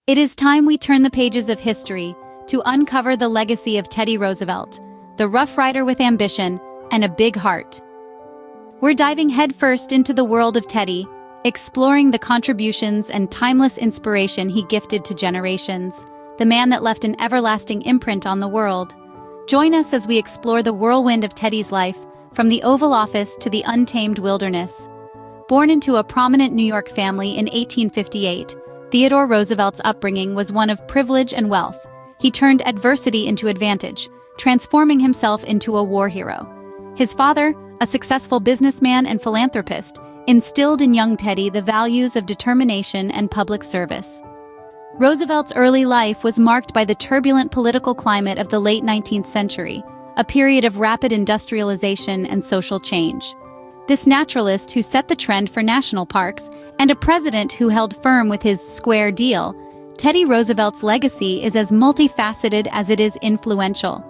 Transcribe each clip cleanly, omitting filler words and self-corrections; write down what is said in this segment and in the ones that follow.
It is time we turn the pages of history to uncover the legacy of Teddy Roosevelt, the Rough Rider with ambition and a big heart. We're diving headfirst into the world of Teddy, exploring the contributions and timeless inspiration he gifted to generations, the man that left an everlasting imprint on the world. Join us as we explore the whirlwind of Teddy's life, from the Oval Office to the untamed wilderness. Born into a prominent New York family in 1858, Theodore Roosevelt's upbringing was one of privilege and wealth. He turned adversity into advantage, transforming himself into a war hero. His father, a successful businessman and philanthropist, instilled in young Teddy the values of determination and public service. Roosevelt's early life was marked by the turbulent political climate of the late 19th century, a period of rapid industrialization and social change. This naturalist who set the trend for national parks and a president who held firm with his square deal, Teddy Roosevelt's legacy is as multifaceted as it is influential.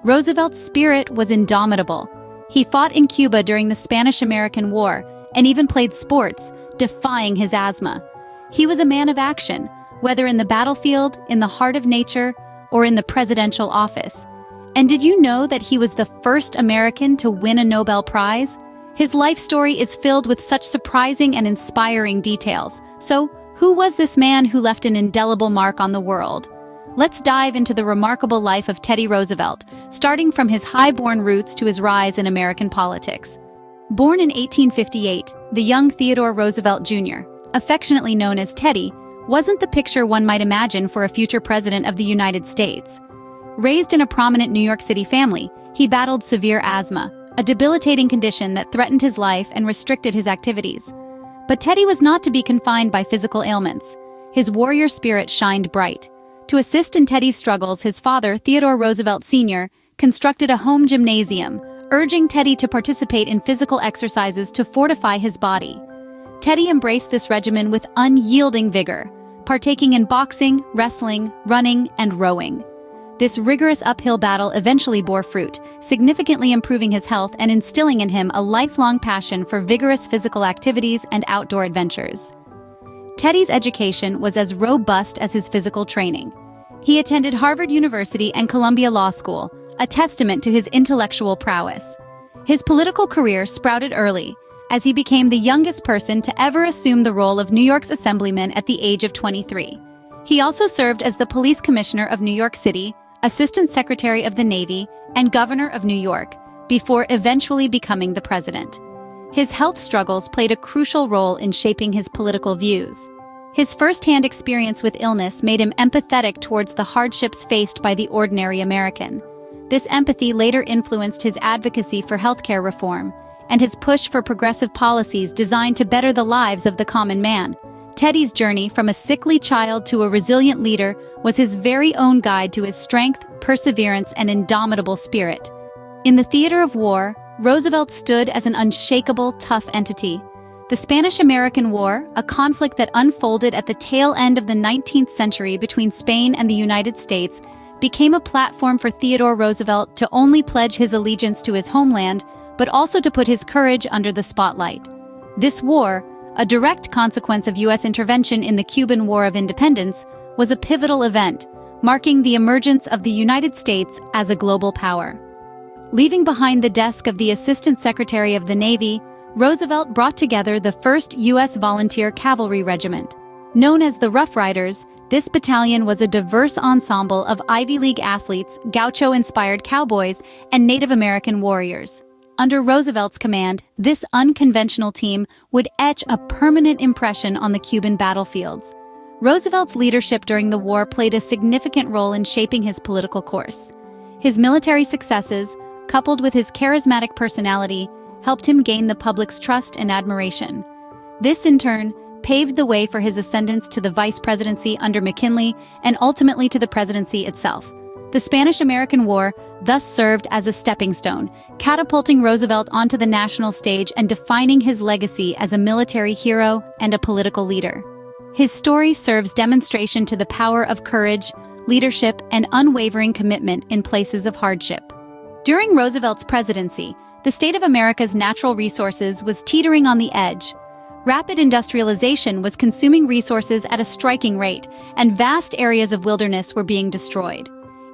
Roosevelt's spirit was indomitable. He fought in Cuba during the Spanish-American War and even played sports, defying his asthma. He was a man of action, whether in the battlefield, in the heart of nature, or in the presidential office. And did you know that he was the first American to win a Nobel Prize? His life story is filled with such surprising and inspiring details. So, who was this man who left an indelible mark on the world? Let's dive into the remarkable life of Teddy Roosevelt, starting from his high-born roots to his rise in American politics. Born in 1858, the young Theodore Roosevelt Jr., affectionately known as Teddy, wasn't the picture one might imagine for a future president of the United States. Raised in a prominent New York City family, he battled severe asthma, a debilitating condition that threatened his life and restricted his activities. But Teddy was not to be confined by physical ailments. His warrior spirit shined bright. To assist in Teddy's struggles, his father, Theodore Roosevelt Sr., constructed a home gymnasium, urging Teddy to participate in physical exercises to fortify his body. Teddy embraced this regimen with unyielding vigor, partaking in boxing, wrestling, running, and rowing. This rigorous uphill battle eventually bore fruit, significantly improving his health and instilling in him a lifelong passion for vigorous physical activities and outdoor adventures. Teddy's education was as robust as his physical training. He attended Harvard University and Columbia Law School, a testament to his intellectual prowess. His political career sprouted early, as he became the youngest person to ever assume the role of New York's assemblyman at the age of 23. He also served as the police commissioner of New York City, assistant secretary of the Navy, and governor of New York, before eventually becoming the president. His health struggles played a crucial role in shaping his political views. His first-hand experience with illness made him empathetic towards the hardships faced by the ordinary American. This empathy later influenced his advocacy for healthcare reform and his push for progressive policies designed to better the lives of the common man. Teddy's journey from a sickly child to a resilient leader was his very own guide to his strength, perseverance, and indomitable spirit. In the theater of war, Roosevelt stood as an unshakable, tough entity. The Spanish-American War, a conflict that unfolded at the tail end of the 19th century between Spain and the United States, became a platform for Theodore Roosevelt to only pledge his allegiance to his homeland, but also to put his courage under the spotlight. This war, a direct consequence of U.S. intervention in the Cuban War of Independence, was a pivotal event, marking the emergence of the United States as a global power. Leaving behind the desk of the Assistant Secretary of the Navy, Roosevelt brought together the 1st U.S. Volunteer Cavalry Regiment. Known as the Rough Riders, this battalion was a diverse ensemble of Ivy League athletes, gaucho-inspired cowboys, and Native American warriors. Under Roosevelt's command, this unconventional team would etch a permanent impression on the Cuban battlefields. Roosevelt's leadership during the war played a significant role in shaping his political course. His military successes, coupled with his charismatic personality, helped him gain the public's trust and admiration. This, in turn, paved the way for his ascendance to the vice presidency under McKinley and ultimately to the presidency itself. The Spanish-American War thus served as a stepping stone, catapulting Roosevelt onto the national stage and defining his legacy as a military hero and a political leader. His story serves demonstration to the power of courage, leadership, and unwavering commitment in places of hardship. During Roosevelt's presidency, the state of America's natural resources was teetering on the edge. Rapid industrialization was consuming resources at a striking rate, and vast areas of wilderness were being destroyed.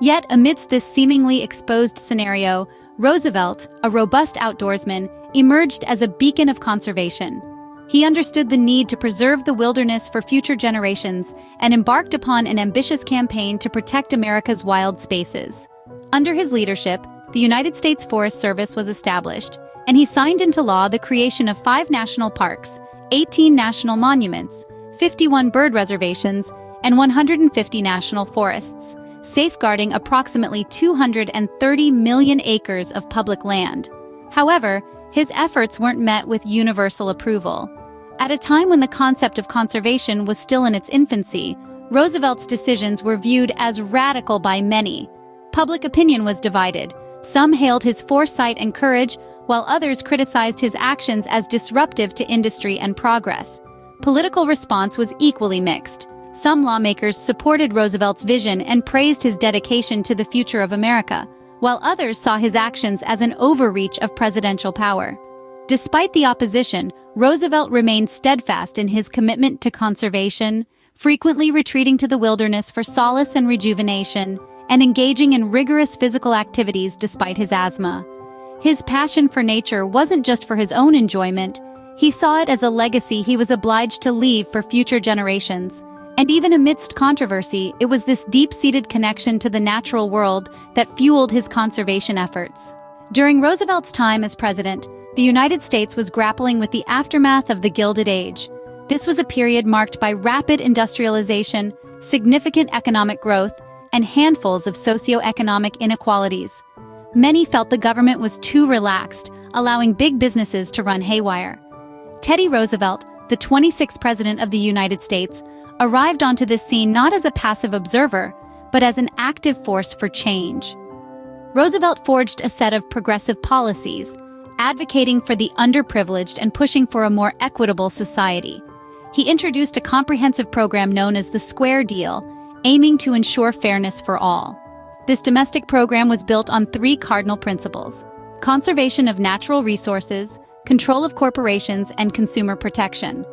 Yet, amidst this seemingly exposed scenario, Roosevelt, a robust outdoorsman, emerged as a beacon of conservation. He understood the need to preserve the wilderness for future generations and embarked upon an ambitious campaign to protect America's wild spaces. Under his leadership, the United States Forest Service was established, and he signed into law the creation of 5 national parks, 18 national monuments, 51 bird reservations, and 150 national forests, safeguarding approximately 230 million acres of public land. However, his efforts weren't met with universal approval. At a time when the concept of conservation was still in its infancy, Roosevelt's decisions were viewed as radical by many. Public opinion was divided. Some hailed his foresight and courage, while others criticized his actions as disruptive to industry and progress. Political response was equally mixed. Some lawmakers supported Roosevelt's vision and praised his dedication to the future of America, while others saw his actions as an overreach of presidential power. Despite the opposition, Roosevelt remained steadfast in his commitment to conservation, frequently retreating to the wilderness for solace and rejuvenation, and engaging in rigorous physical activities despite his asthma. His passion for nature wasn't just for his own enjoyment. He saw it as a legacy he was obliged to leave for future generations. And even amidst controversy, it was this deep-seated connection to the natural world that fueled his conservation efforts. During Roosevelt's time as president, the United States was grappling with the aftermath of the Gilded Age. This was a period marked by rapid industrialization, significant economic growth, and handfuls of socioeconomic inequalities. Many felt the government was too relaxed, allowing big businesses to run haywire. Teddy Roosevelt, the 26th President of the United States, arrived onto this scene not as a passive observer, but as an active force for change. Roosevelt forged a set of progressive policies, advocating for the underprivileged and pushing for a more equitable society. He introduced a comprehensive program known as the Square Deal, aiming to ensure fairness for all. This domestic program was built on 3 cardinal principles: conservation of natural resources, control of corporations, and consumer protection.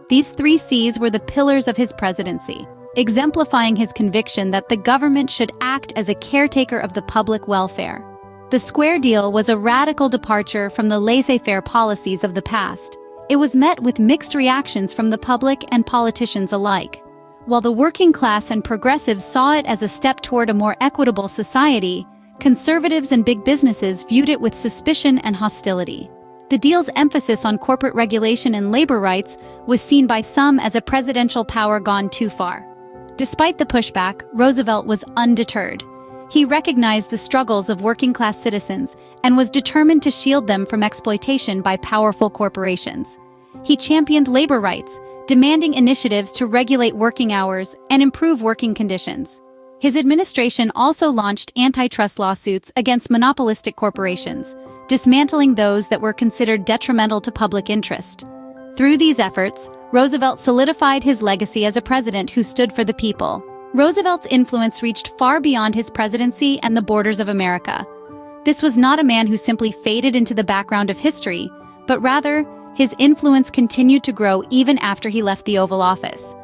These 3 C's were the pillars of his presidency, exemplifying his conviction that the government should act as a caretaker of the public welfare. The Square Deal was a radical departure from the laissez-faire policies of the past. It was met with mixed reactions from the public and politicians alike. While the working class and progressives saw it as a step toward a more equitable society, conservatives and big businesses viewed it with suspicion and hostility. The deal's emphasis on corporate regulation and labor rights was seen by some as a presidential power gone too far. Despite the pushback, Roosevelt was undeterred. He recognized the struggles of working-class citizens and was determined to shield them from exploitation by powerful corporations. He championed labor rights, demanding initiatives to regulate working hours and improve working conditions. His administration also launched antitrust lawsuits against monopolistic corporations, dismantling those that were considered detrimental to public interest. Through these efforts, Roosevelt solidified his legacy as a president who stood for the people. Roosevelt's influence reached far beyond his presidency and the borders of America. This was not a man who simply faded into the background of history, but rather, his influence continued to grow even after he left the Oval Office.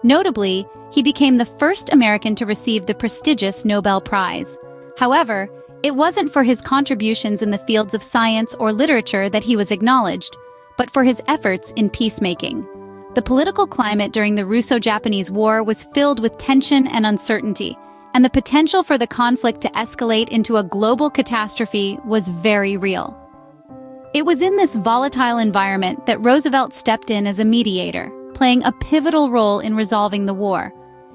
Notably, he became the first American to receive the prestigious Nobel Prize. However, it wasn't for his contributions in the fields of science or literature that he was acknowledged, but for his efforts in peacemaking. The political climate during the Russo-Japanese War was filled with tension and uncertainty, and the potential for the conflict to escalate into a global catastrophe was very real. It was in this volatile environment that Roosevelt stepped in as a mediator, playing a pivotal role in resolving the war.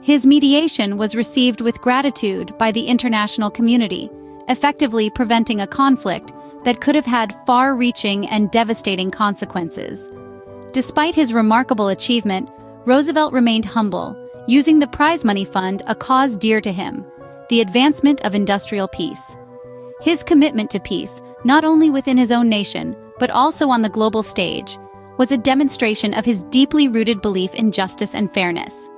His mediation was received with gratitude by the international community, effectively preventing a conflict that could have had far-reaching and devastating consequences. Despite his remarkable achievement, Roosevelt remained humble, using the prize money fund, a cause dear to him, the advancement of industrial peace. His commitment to peace, not only within his own nation, but also on the global stage, was a demonstration of his deeply rooted belief in justice and fairness.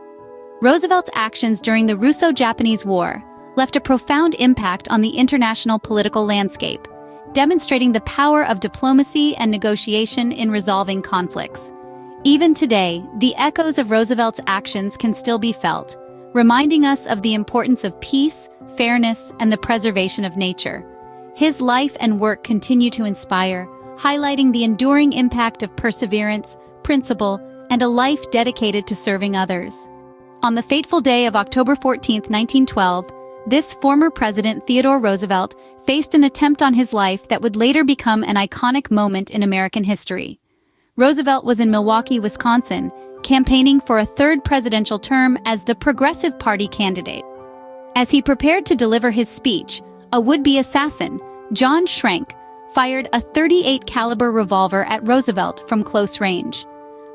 Roosevelt's actions during the Russo-Japanese War left a profound impact on the international political landscape, demonstrating the power of diplomacy and negotiation in resolving conflicts. Even today, the echoes of Roosevelt's actions can still be felt, reminding us of the importance of peace, fairness, and the preservation of nature. His life and work continue to inspire, highlighting the enduring impact of perseverance, principle, and a life dedicated to serving others. On the fateful day of October 14, 1912, this former president Theodore Roosevelt faced an attempt on his life that would later become an iconic moment in American history. Roosevelt was in Milwaukee, Wisconsin, campaigning for a third presidential term as the Progressive Party candidate. As he prepared to deliver his speech, a would-be assassin, John Schrank, fired a .38 caliber revolver at Roosevelt from close range.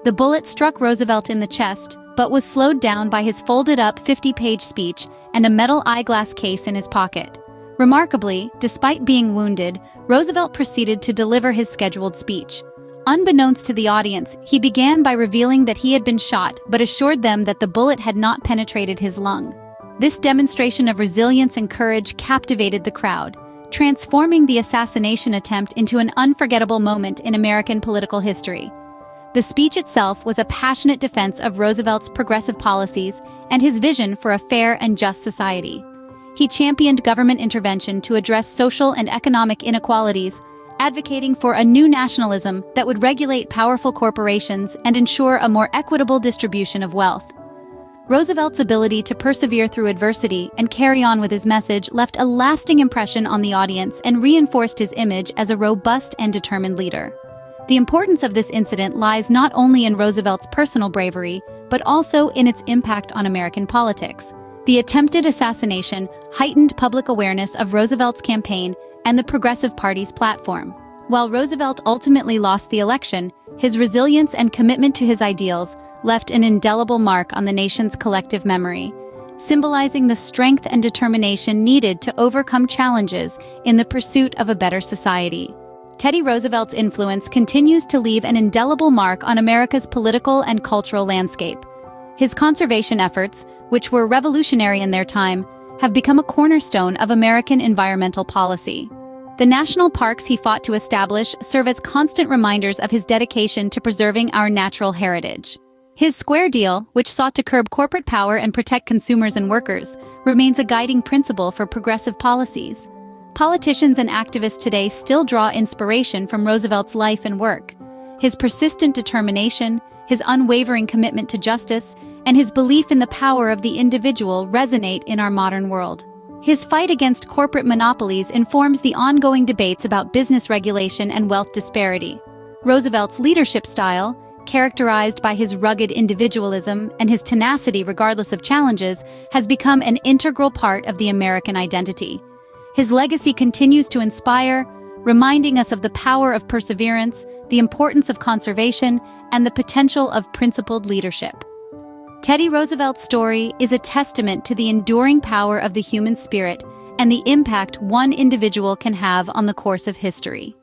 The bullet struck Roosevelt in the chest, but was slowed down by his folded-up 50-page speech and a metal eyeglass case in his pocket. Remarkably, despite being wounded, Roosevelt proceeded to deliver his scheduled speech. Unbeknownst to the audience, he began by revealing that he had been shot, but assured them that the bullet had not penetrated his lung. This demonstration of resilience and courage captivated the crowd, transforming the assassination attempt into an unforgettable moment in American political history. The speech itself was a passionate defense of Roosevelt's progressive policies and his vision for a fair and just society. He championed government intervention to address social and economic inequalities, advocating for a new nationalism that would regulate powerful corporations and ensure a more equitable distribution of wealth. Roosevelt's ability to persevere through adversity and carry on with his message left a lasting impression on the audience and reinforced his image as a robust and determined leader. The importance of this incident lies not only in Roosevelt's personal bravery, but also in its impact on American politics. The attempted assassination heightened public awareness of Roosevelt's campaign and the Progressive Party's platform. While Roosevelt ultimately lost the election, his resilience and commitment to his ideals left an indelible mark on the nation's collective memory, symbolizing the strength and determination needed to overcome challenges in the pursuit of a better society. Teddy Roosevelt's influence continues to leave an indelible mark on America's political and cultural landscape. His conservation efforts, which were revolutionary in their time, have become a cornerstone of American environmental policy. The national parks he fought to establish serve as constant reminders of his dedication to preserving our natural heritage. His Square Deal, which sought to curb corporate power and protect consumers and workers, remains a guiding principle for progressive policies. Politicians and activists today still draw inspiration from Roosevelt's life and work. His persistent determination, his unwavering commitment to justice, and his belief in the power of the individual resonate in our modern world. His fight against corporate monopolies informs the ongoing debates about business regulation and wealth disparity. Roosevelt's leadership style, characterized by his rugged individualism and his tenacity regardless of challenges, has become an integral part of the American identity. His legacy continues to inspire, reminding us of the power of perseverance, the importance of conservation, and the potential of principled leadership. Teddy Roosevelt's story is a testament to the enduring power of the human spirit and the impact one individual can have on the course of history.